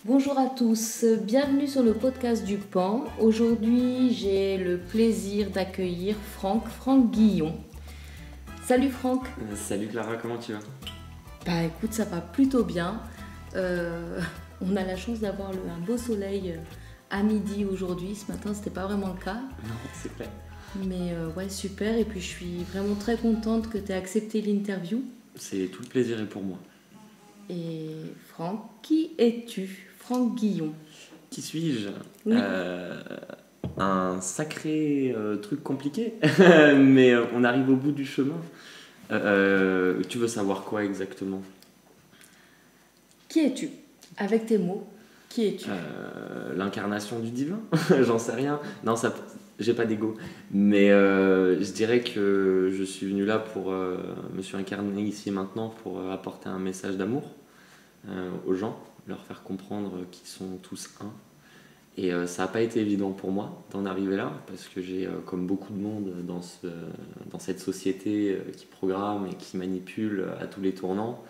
Bonjour à tous, bienvenue sur le podcast du PAN. Aujourd'hui, j'ai le plaisir d'accueillir Franck Guillon. Salut Franck. Salut Clara, comment tu vas? Bah écoute, ça va plutôt bien. On a la chance d'avoir un beau soleil à midi aujourd'hui. Ce matin, c'était pas vraiment le cas. Non, c'est clair. Mais ouais, super. Et puis je suis vraiment très contente que tu aies accepté l'interview. C'est tout le plaisir est pour moi. Et Franck, qui es-tu? Franck Guillon. Qui suis-je? Oui. Un sacré truc compliqué, mais on arrive au bout du chemin. Tu veux savoir quoi exactement? Qui es-tu? Avec tes mots, qui es-tu? L'incarnation du divin. J'en sais rien. Non, ça, j'ai pas d'ego. Mais je dirais que je suis venu là pour me suis incarné ici et maintenant pour apporter un message d'amour aux gens, leur faire comprendre qu'ils sont tous un. Et ça n'a pas été évident pour moi d'en arriver là, parce que j'ai, comme beaucoup de monde dans cette société qui programme et qui manipule à tous les tournants,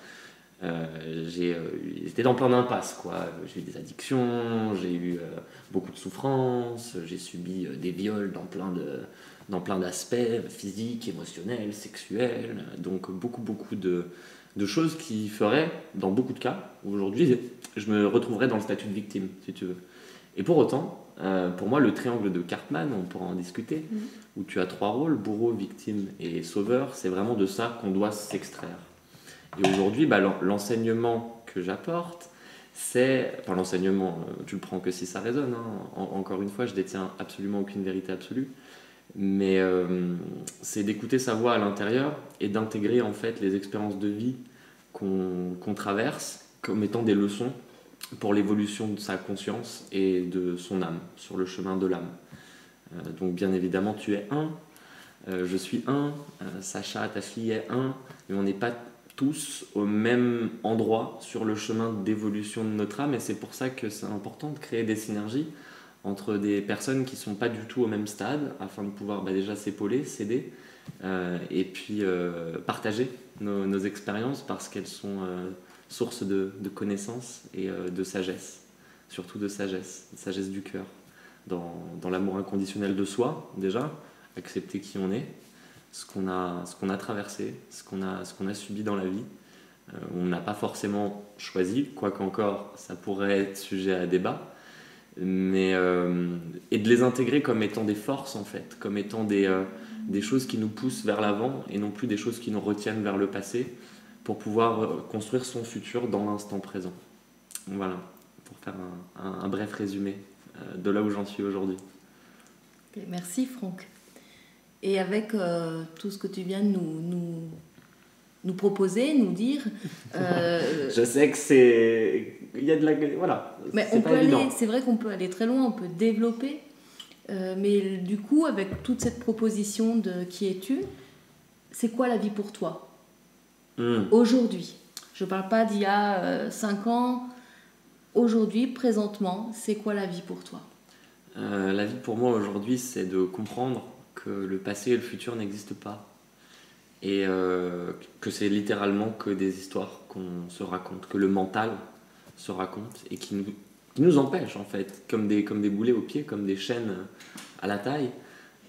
j'étais dans plein d'impasses, quoi. J'ai eu des addictions, j'ai eu beaucoup de souffrances, j'ai subi des viols dans plein d'aspects, physiques, émotionnels, sexuels, donc beaucoup de choses qui feraient, dans beaucoup de cas, aujourd'hui, je me retrouverais dans le statut de victime, si tu veux. Et pour autant, pour moi, le triangle de Cartman, on pourra en discuter, où tu as 3 rôles, bourreau, victime et sauveur, c'est vraiment de ça qu'on doit s'extraire. Et aujourd'hui, l'enseignement que j'apporte, c'est... Enfin, l'enseignement, tu le prends que si ça résonne, hein. Encore une fois, je détiens absolument aucune vérité absolue, mais c'est d'écouter sa voix à l'intérieur et d'intégrer en fait les expériences de vie qu'on traverse comme étant des leçons pour l'évolution de sa conscience et de son âme, sur le chemin de l'âme. Donc bien évidemment, tu es un, je suis un, Sacha, ta fille est un, mais on n'est pas tous au même endroit sur le chemin d'évolution de notre âme, et c'est pour ça que c'est important de créer des synergies entre des personnes qui ne sont pas du tout au même stade, afin de pouvoir déjà s'épauler, s'aider, et puis partager nos expériences, parce qu'elles sont source de connaissances et de sagesse, surtout de sagesse du cœur, dans l'amour inconditionnel de soi, déjà, accepter qui on est, ce qu'on a traversé, ce qu'on a subi dans la vie. On n'a pas forcément choisi, quoique encore ça pourrait être sujet à débat, mais, et de les intégrer comme étant des forces en fait, comme étant des choses qui nous poussent vers l'avant et non plus des choses qui nous retiennent vers le passé, pour pouvoir construire son futur dans l'instant présent. Voilà, pour faire un bref résumé de là où j'en suis aujourd'hui. Merci Franck. Et avec tout ce que tu viens de nous proposer, nous dire... Je sais que c'est... Il y a de la... Voilà, mais c'est vrai qu'on peut aller très loin, on peut développer, mais du coup, avec toute cette proposition de qui es-tu, c'est quoi la vie pour toi aujourd'hui? Je ne parle pas d'il y a 5 ans. Aujourd'hui, présentement, c'est quoi la vie pour toi? La vie pour moi aujourd'hui, c'est de comprendre que le passé et le futur n'existent pas. Et que c'est littéralement que des histoires qu'on se raconte, que le mental se raconte et qui nous empêchent en fait, comme des boulets aux pieds, comme des chaînes à la taille,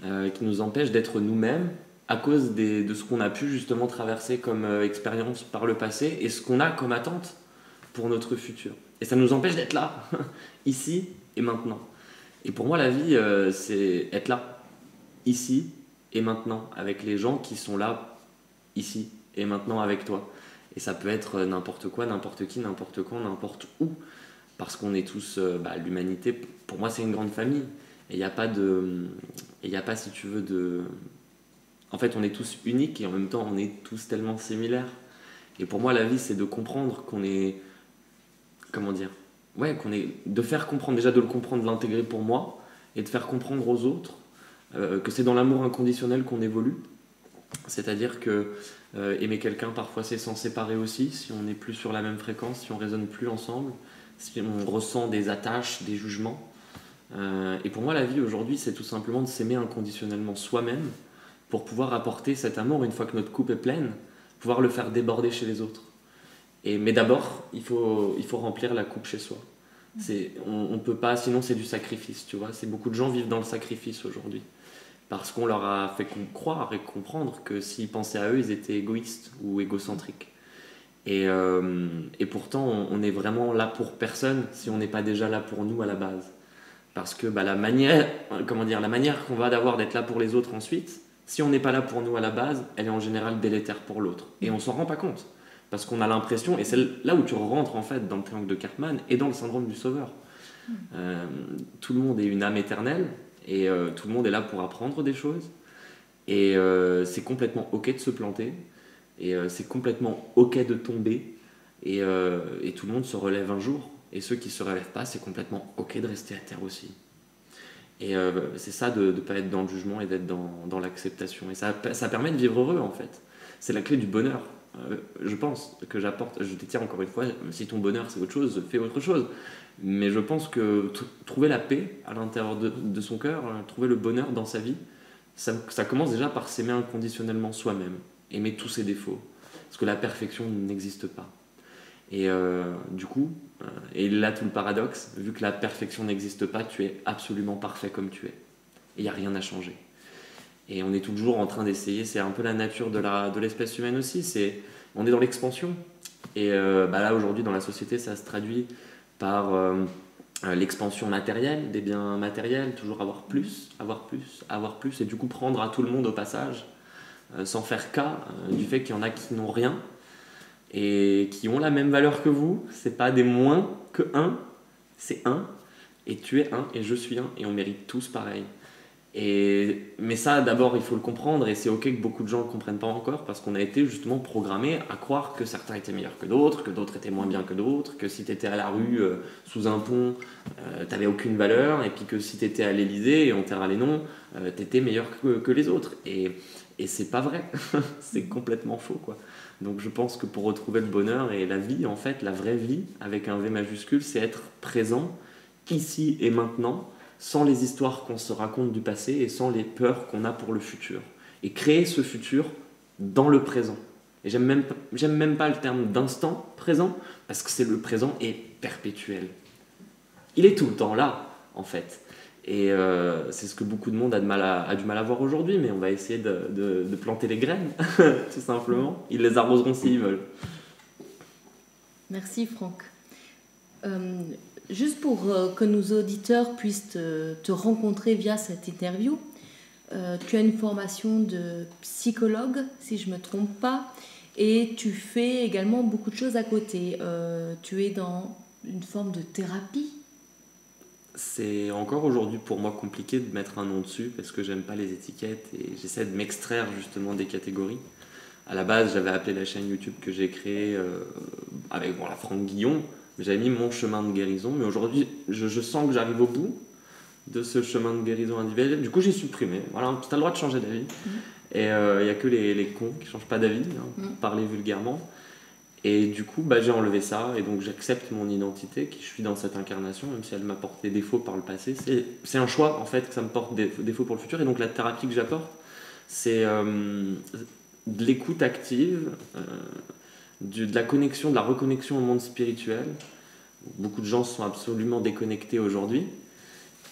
qui nous empêchent d'être nous-mêmes à cause de ce qu'on a pu justement traverser comme expérience par le passé et ce qu'on a comme attente pour notre futur. Et ça nous empêche d'être là, ici et maintenant. Et pour moi, la vie, c'est être là, ici et maintenant, avec les gens qui sont là, ici et maintenant avec toi. Et ça peut être n'importe quoi, n'importe qui, n'importe quand, n'importe où. Parce qu'on est tous... l'humanité, pour moi, c'est une grande famille. Et il n'y a pas si tu veux, de... En fait, on est tous uniques et en même temps, on est tous tellement similaires. Et pour moi, la vie, c'est de comprendre qu'on est... Comment dire? Ouais, de faire comprendre, déjà de le comprendre, de l'intégrer pour moi, et de faire comprendre aux autres que c'est dans l'amour inconditionnel qu'on évolue. C'est-à-dire que aimer quelqu'un, parfois, c'est s'en séparer aussi, si on n'est plus sur la même fréquence, si on ne résonne plus ensemble, si on ressent des attaches, des jugements. Et pour moi, la vie aujourd'hui, c'est tout simplement de s'aimer inconditionnellement soi-même pour pouvoir apporter cet amour, une fois que notre coupe est pleine, pouvoir le faire déborder chez les autres. Mais d'abord, il faut remplir la coupe chez soi. On peut pas, sinon c'est du sacrifice, tu vois. Beaucoup de gens vivent dans le sacrifice aujourd'hui. Parce qu'on leur a fait croire et comprendre que s'ils pensaient à eux, ils étaient égoïstes ou égocentriques. Et pourtant, on est vraiment là pour personne si on n'est pas déjà là pour nous à la base. Parce que la manière qu'on va avoir d'être là pour les autres ensuite, si on n'est pas là pour nous à la base, elle est en général délétère pour l'autre. Et on s'en rend pas compte. Parce qu'on a l'impression, et c'est là où tu rentres en fait dans le triangle de Karpman et dans le syndrome du sauveur. Tout le monde est une âme éternelle et tout le monde est là pour apprendre des choses. Et c'est complètement ok de se planter. Et c'est complètement ok de tomber. Et tout le monde se relève un jour. Et ceux qui ne se relèvent pas, c'est complètement ok de rester à terre aussi. Et c'est ça de ne pas être dans le jugement et d'être dans l'acceptation. Et ça permet de vivre heureux en fait. C'est la clé du bonheur. Je pense que j'apporte, je t'étire encore une fois, si ton bonheur c'est autre chose, fais autre chose. Mais je pense que trouver la paix à l'intérieur de son cœur, trouver le bonheur dans sa vie, ça commence déjà par s'aimer inconditionnellement soi-même, aimer tous ses défauts. Parce que la perfection n'existe pas. Et du coup, et là tout le paradoxe, vu que la perfection n'existe pas, tu es absolument parfait comme tu es. Et il n'y a rien à changer. Et on est toujours en train d'essayer, c'est un peu la nature de l'espèce humaine aussi, on est dans l'expansion. Et là aujourd'hui dans la société ça se traduit par l'expansion matérielle, des biens matériels, toujours avoir plus, et du coup prendre à tout le monde au passage, sans faire cas du fait qu'il y en a qui n'ont rien, et qui ont la même valeur que vous, c'est pas des moins que un, c'est un, et tu es un, et je suis un, et on mérite tous pareil. Mais ça, d'abord, il faut le comprendre, et c'est ok que beaucoup de gens ne le comprennent pas encore, parce qu'on a été justement programmés à croire que certains étaient meilleurs que d'autres étaient moins bien que d'autres, que si tu étais à la rue, sous un pont, tu n'avais aucune valeur, et puis que si tu étais à l'Élysée, et on taira les noms, tu étais meilleur que les autres. Et c'est pas vrai, c'est complètement faux, quoi. Donc je pense que pour retrouver le bonheur et la vie, en fait, la vraie vie, avec un V majuscule, c'est être présent, ici et maintenant, sans les histoires qu'on se raconte du passé et sans les peurs qu'on a pour le futur. Et créer ce futur dans le présent. Et j'aime même pas le terme d'instant présent, parce que le présent est perpétuel. Il est tout le temps là, en fait. Et c'est ce que beaucoup de monde a du mal à voir aujourd'hui, mais on va essayer de planter les graines, tout simplement. Ils les arroseront s'ils veulent. Merci Franck. Juste pour que nos auditeurs puissent te rencontrer via cette interview, tu as une formation de psychologue, si je ne me trompe pas, et tu fais également beaucoup de choses à côté. Tu es dans une forme de thérapie. C'est encore aujourd'hui pour moi compliqué de mettre un nom dessus parce que j'aime pas les étiquettes et j'essaie de m'extraire justement des catégories. À la base, j'avais appelé la chaîne YouTube que j'ai créée avec la Franck Guillon, j'avais mis mon chemin de guérison, mais aujourd'hui je sens que j'arrive au bout de ce chemin de guérison individuel. Du coup, j'ai supprimé. Voilà, tu as le droit de changer d'avis. Et il n'y a que les cons qui ne changent pas d'avis, pour parler vulgairement. Et du coup, j'ai enlevé ça, et donc j'accepte mon identité, qui je suis dans cette incarnation, même si elle m'a porté défaut par le passé. C'est un choix, en fait, que ça me porte défaut pour le futur. Et donc la thérapie que j'apporte, c'est de l'écoute active, de la connexion, de la reconnexion au monde spirituel. Beaucoup de gens sont absolument déconnectés aujourd'hui.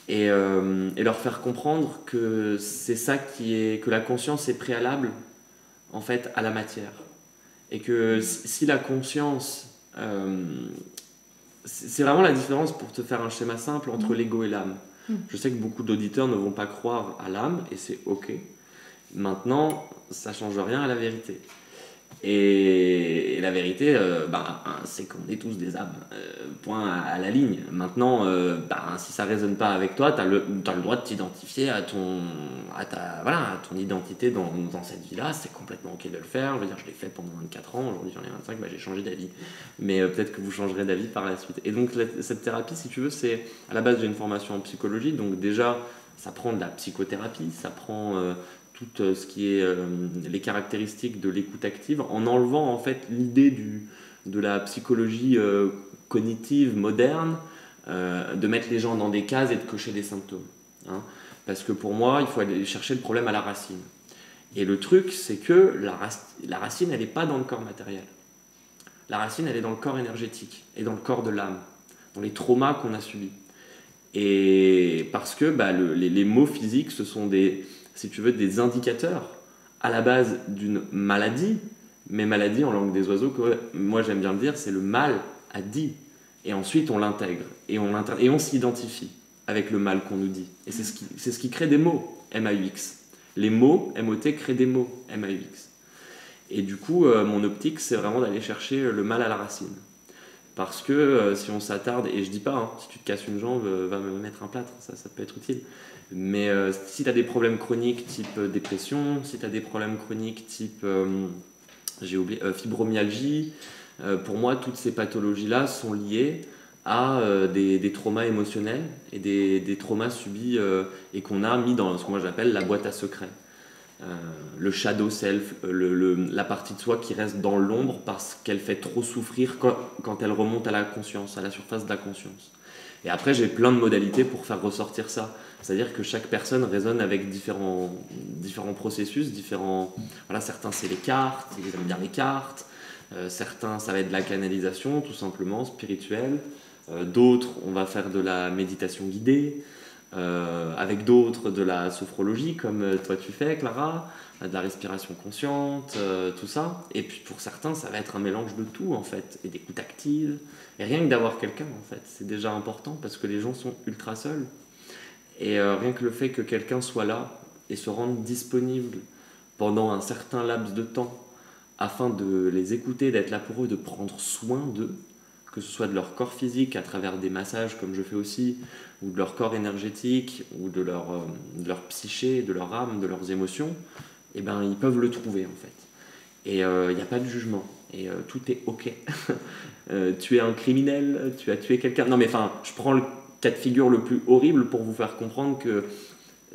Et leur faire comprendre que c'est ça que la conscience est préalable, en fait, à la matière. Et que si la conscience... c'est vraiment la différence, pour te faire un schéma simple, entre l'ego et l'âme. Je sais que beaucoup d'auditeurs ne vont pas croire à l'âme, et c'est ok. Maintenant, ça ne change rien à la vérité. Et la vérité, c'est qu'on est tous des âmes, point à la ligne. Maintenant, si ça ne résonne pas avec toi, tu as le droit de t'identifier à ton identité dans cette vie-là. C'est complètement ok de le faire. Je veux dire, je l'ai fait pendant 24 ans, aujourd'hui j'en ai 25, j'ai changé d'avis. Mais peut-être que vous changerez d'avis par la suite. Et donc cette thérapie, si tu veux, c'est à la base j'ai une formation en psychologie, donc déjà ça prend de la psychothérapie, ça prend... tout ce qui est les caractéristiques de l'écoute active, en enlevant en fait l'idée de la psychologie cognitive moderne, de mettre les gens dans des cases et de cocher des symptômes. Parce que pour moi, il faut aller chercher le problème à la racine. Et le truc, c'est que la racine, elle n'est pas dans le corps matériel. La racine, elle est dans le corps énergétique et dans le corps de l'âme. dans les traumas qu'on a subis. Et parce que les maux physiques, ce sont si tu veux, des indicateurs à la base d'une maladie, mais maladie en langue des oiseaux, que moi j'aime bien le dire, c'est le mal a dit. Et ensuite on l'intègre, et on s'identifie avec le mal qu'on nous dit. Et c'est ce qui crée des mots, M-A-U-X. Les mots, M-O-T, créent des mots, M-A-U-X. Et du coup, mon optique, c'est vraiment d'aller chercher le mal à la racine. Parce que si on s'attarde, et je dis pas, si tu te casses une jambe, va me mettre un plâtre, ça peut être utile. Mais si tu as des problèmes chroniques type dépression, si tu as des problèmes chroniques type fibromyalgie, pour moi, toutes ces pathologies-là sont liées à des traumas émotionnels et des traumas subis et qu'on a mis dans ce que moi j'appelle la boîte à secrets. Le shadow self, la partie de soi qui reste dans l'ombre parce qu'elle fait trop souffrir quand elle remonte à la conscience, à la surface de la conscience. Et après, j'ai plein de modalités pour faire ressortir ça. C'est-à-dire que chaque personne résonne avec différents processus, voilà, certains c'est les cartes, ils aiment bien les cartes. Certains, ça va être de la canalisation, tout simplement, spirituelle. D'autres, on va faire de la méditation guidée. Avec d'autres, de la sophrologie, comme toi tu fais, Clara, de la respiration consciente, tout ça. Et puis pour certains, ça va être un mélange de tout, en fait, et d'écoute active. Et rien que d'avoir quelqu'un, en fait, c'est déjà important, parce que les gens sont ultra seuls. Et rien que le fait que quelqu'un soit là et se rende disponible pendant un certain laps de temps, afin de les écouter, d'être là pour eux, de prendre soin d'eux, que ce soit de leur corps physique à travers des massages comme je fais aussi, ou de leur corps énergétique, ou de leur psyché, de leur âme, de leurs émotions, et ben ils peuvent le trouver en fait. Et il n'y a pas de jugement, et tout est ok. Tu es un criminel, tu as tué quelqu'un. Non mais enfin, je prends le cas de figure le plus horrible pour vous faire comprendre que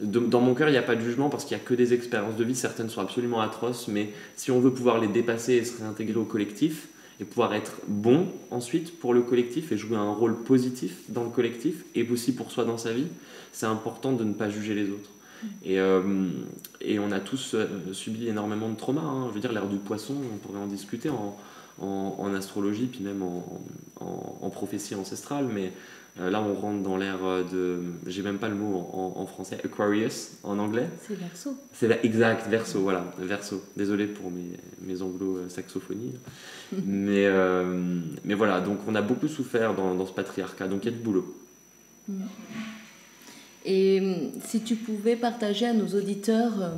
dans mon cœur, il n'y a pas de jugement parce qu'il n'y a que des expériences de vie. Certaines sont absolument atroces, mais si on veut pouvoir les dépasser et se réintégrer au collectif et pouvoir être bon ensuite pour le collectif et jouer un rôle positif dans le collectif et aussi pour soi dans sa vie, c'est important de ne pas juger les autres. Et on a tous subi énormément de traumas. Je veux dire, l'ère du poisson, on pourrait en discuter en astrologie, puis même en prophétie ancestrale, mais là on rentre dans l'ère de... J'ai même pas le mot en français, Aquarius en anglais. C'est Verseau. Exact, Verseau, voilà, Verseau. Désolé pour mes anglo-saxophonies. mais voilà, donc on a beaucoup souffert dans ce patriarcat, donc il y a du boulot. Et si tu pouvais partager à nos auditeurs,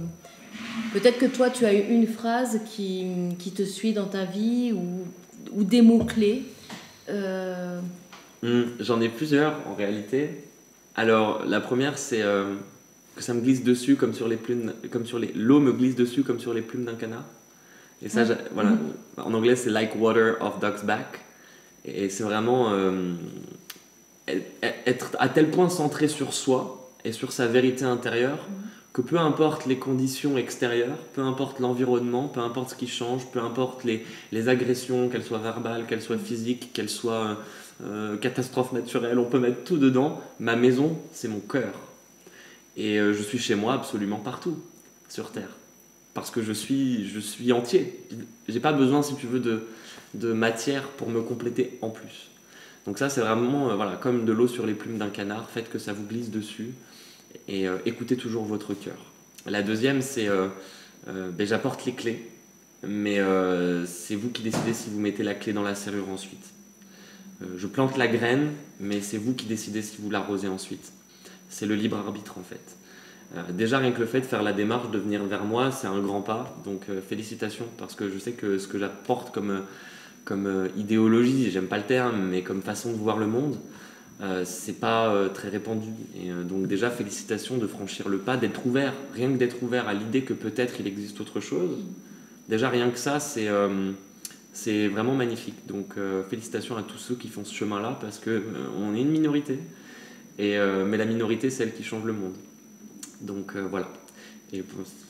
peut-être que toi tu as eu une phrase qui te suit dans ta vie ou des mots-clés. J'en ai plusieurs en réalité. Alors la première c'est que ça me glisse dessus comme sur les plumes, l'eau me glisse dessus comme sur les plumes d'un canard. Et ça, voilà, en anglais c'est like water off duck's back. Et c'est vraiment être à tel point centré sur soi et sur sa vérité intérieure que peu importe les conditions extérieures, peu importe l'environnement, peu importe ce qui change, peu importe les agressions, qu'elles soient verbales, qu'elles soient physiques, qu'elles soient catastrophes naturelles, on peut mettre tout dedans. Ma maison, c'est mon cœur. Et je suis chez moi absolument partout sur Terre. Parce que je suis entier. J'ai pas besoin, si tu veux, de matière pour me compléter en plus. Donc ça, c'est vraiment voilà, comme de l'eau sur les plumes d'un canard. Faites que ça vous glisse dessus. Et écoutez toujours votre cœur. La deuxième, c'est j'apporte les clés. Mais c'est vous qui décidez si vous mettez la clé dans la serrure ensuite. Je plante la graine, mais c'est vous qui décidez si vous l'arrosez ensuite. C'est le libre arbitre en fait. Déjà rien que le fait de faire la démarche de venir vers moi, c'est un grand pas, donc félicitations, parce que je sais que ce que j'apporte comme idéologie, j'aime pas le terme, mais comme façon de voir le monde, c'est pas très répandu. Et donc déjà félicitations de franchir le pas, d'être ouvert, rien que d'être ouvert à l'idée que peut-être il existe autre chose. Déjà rien que ça, c'est vraiment magnifique. Donc félicitations à tous ceux qui font ce chemin-là, parce qu'on est une minorité, mais la minorité c'est elle qui change le monde. Donc voilà. Et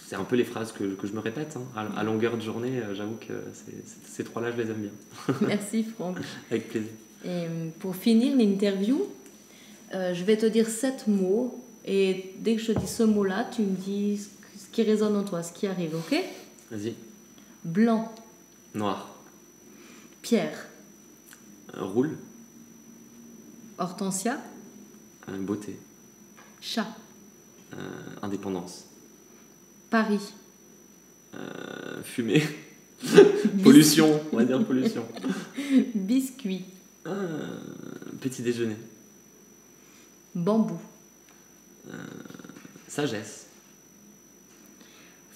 c'est un peu les phrases que je me répète à longueur de journée. J'avoue que ces trois-là, je les aime bien. Merci Franck. Avec plaisir. Et pour finir l'interview, je vais te dire 7 mots. Et dès que je te dis ce mot-là, tu me dis ce qui résonne en toi, ce qui arrive, ok ? Vas-y. Blanc. Noir. Pierre. Roule. Hortensia. Beauté. Chat. Indépendance. Paris. Fumée. Pollution, on va dire pollution. Biscuit. Petit déjeuner. Bambou. Sagesse.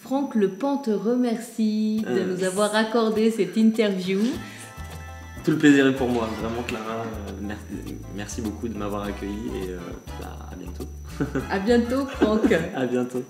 Franck Lepant te remercie de nous avoir accordé cette interview. Tout le plaisir est pour moi, vraiment Clara. Merci beaucoup de m'avoir accueilli et à bientôt. À bientôt Franck. À bientôt.